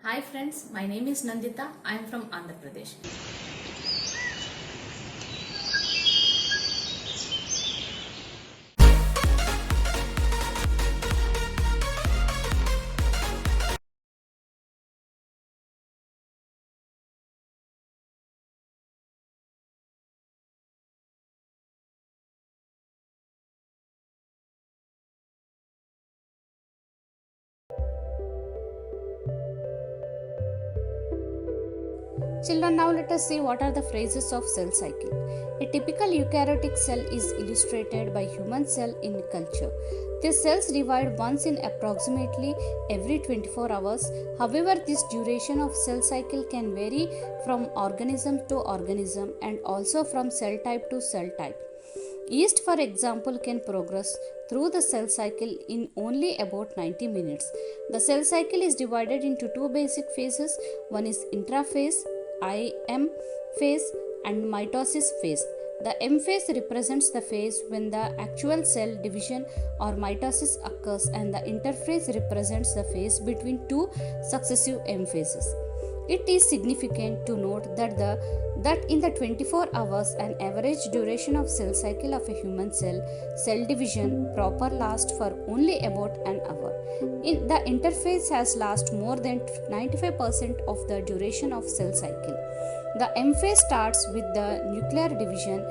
Hi friends, my name is Nandita. I am from Andhra Pradesh. Children, now let us see what are the phases of cell cycle. A typical eukaryotic cell is illustrated by human cell in culture. These cells divide once in approximately every 24 hours. However, this duration of cell cycle can vary from organism to organism and also from cell type to cell type. Yeast, for example, can progress through the cell cycle in only about 90 minutes. The cell cycle is divided into two basic phases. One is intraphase, IM phase, and mitosis phase. The M phase represents the phase when the actual cell division or mitosis occurs, and the interphase represents the phase between two successive M phases. It is significant to note that in the 24 hours, an average duration of cell cycle of a human cell division proper lasts for only about an hour. The interphase has last more than 95% of the duration of cell cycle. The M phase starts with the nuclear division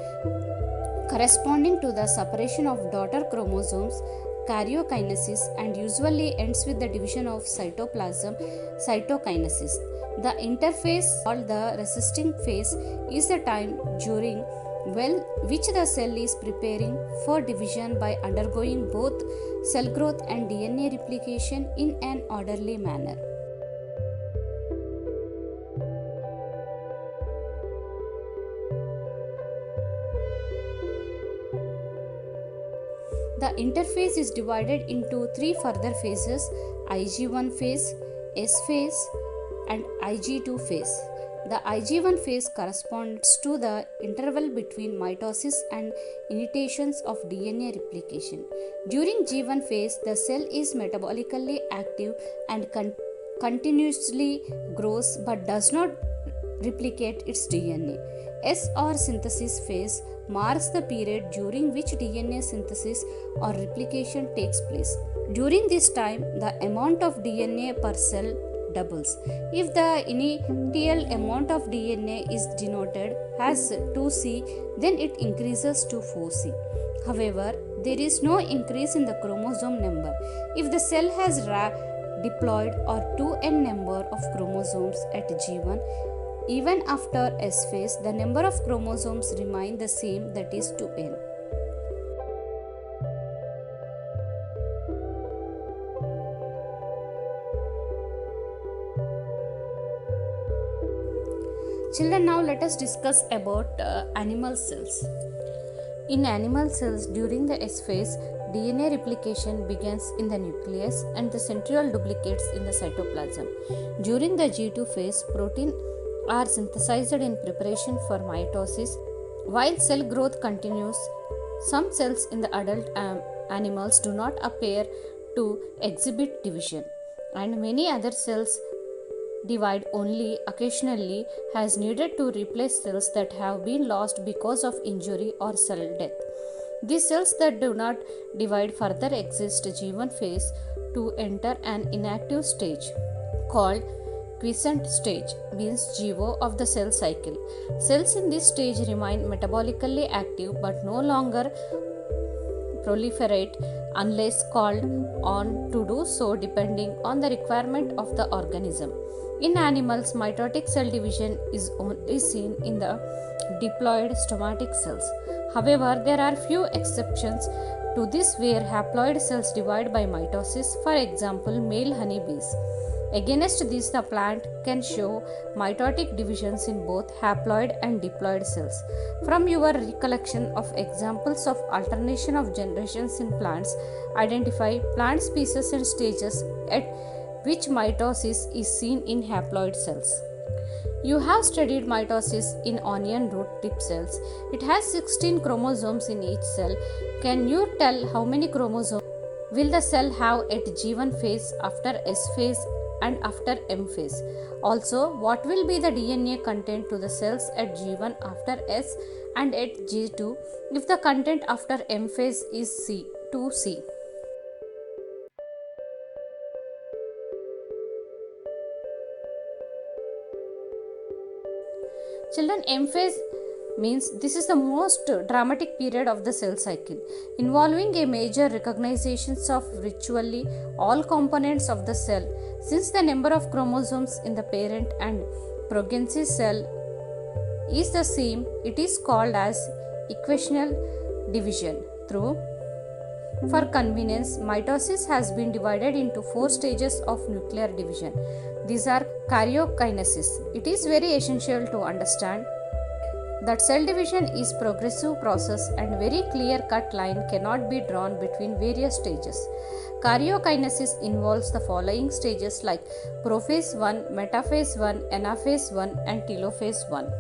corresponding to the separation of daughter chromosomes, karyokinesis, and usually ends with the division of cytoplasm, cytokinesis. The interphase, called the resisting phase, is the time during which the cell is preparing for division by undergoing both cell growth and DNA replication in an orderly manner. The interphase is divided into three further phases: IG1 phase, S phase, and IG2 phase. The IG1 phase corresponds to the interval between mitosis and initiations of DNA replication. During G1 phase, the cell is metabolically active and continuously grows but does not replicate its DNA. S or synthesis phase marks the period during which DNA synthesis or replication takes place. During this time, the amount of DNA per cell doubles. If the initial amount of DNA is denoted as 2C, then it increases to 4C. However, there is no increase in the chromosome number. If the cell has diploid or 2n number of chromosomes at G1, even after S phase, the number of chromosomes remain the same, that is 2n. Children, now let us discuss about animal cells. In animal cells, during the S phase, DNA replication begins in the nucleus and the centriole duplicates in the cytoplasm. During the G2 phase, proteins are synthesized in preparation for mitosis. While cell growth continues, some cells in the adult animals do not appear to exhibit division, and many other cells divide only occasionally, has needed to replace cells that have been lost because of injury or cell death. These cells that do not divide further exist G1 phase to enter an inactive stage called quiescent stage, means GO of the cell cycle. Cells in this stage remain metabolically active but no longer proliferate unless called on to do so depending on the requirement of the organism. In animals, mitotic cell division is only seen in the diploid stomatic cells. However, there are few exceptions to this where haploid cells divide by mitosis, for example, male honeybees. Against this, the plant can show mitotic divisions in both haploid and diploid cells. From your recollection of examples of alternation of generations in plants, identify plant species and stages at which mitosis is seen in haploid cells. You have studied mitosis in onion root tip cells. It has 16 chromosomes in each cell. Can you tell how many chromosomes will the cell have at G1 phase after S phase and after M phase. Also, what will be the DNA content to the cells at G1 after S and at G2 if the content after M phase is C to C. Children, M phase means this is the most dramatic period of the cell cycle, involving a major recognitions of virtually all components of the cell. Since the number of chromosomes in the parent and progeny cell is the same, it is called as equational division. For convenience, mitosis has been divided into 4 stages of nuclear division. These are karyokinesis. It is very essential to understand that cell division is progressive process and very clear cut line cannot be drawn between various stages. Karyokinesis involves the following stages like prophase 1, metaphase 1, anaphase 1 and telophase 1.